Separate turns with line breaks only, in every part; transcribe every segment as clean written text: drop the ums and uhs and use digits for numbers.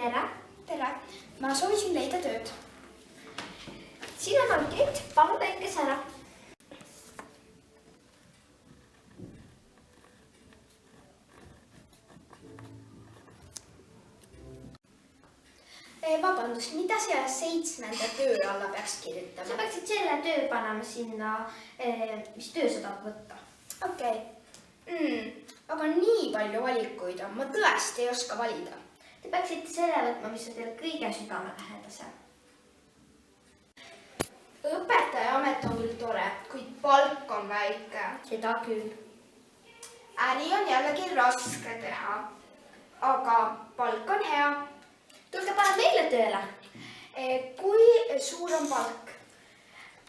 tere!
Tere! Ma soovisin leida tööd.
Siin on ankeet, palun täitke see ära.
Vabandust, mida siia 7. töö alla peaks kirjutama?
Sa peaksid selle töö panema sinna, mis töö sa tahad võtta.
Okei. Aga nii palju valikuid on, ma tõesti ei oska valida.
Te peaksite selle võtma, mis on teile kõige südamelähedasem.
Õpetaja amet on küll tore, kuid palk on väike.
Seda küll.
Äri on jällegi raske teha, aga palk on hea.
Tulge paned meile tööle.
Kui suur on palk?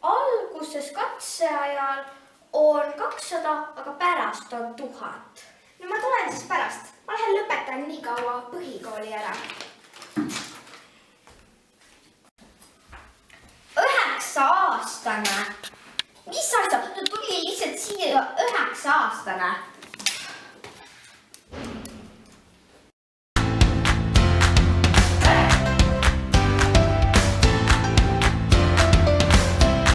Alguses katseajal on 200, aga pärast on 1000.
No ma tulen siis pärast. Ma lähen lõpetan nii kaua põhikooli ära.
9-aastane. Mis asja? Ta tuli lihtsalt siia 9-aastane.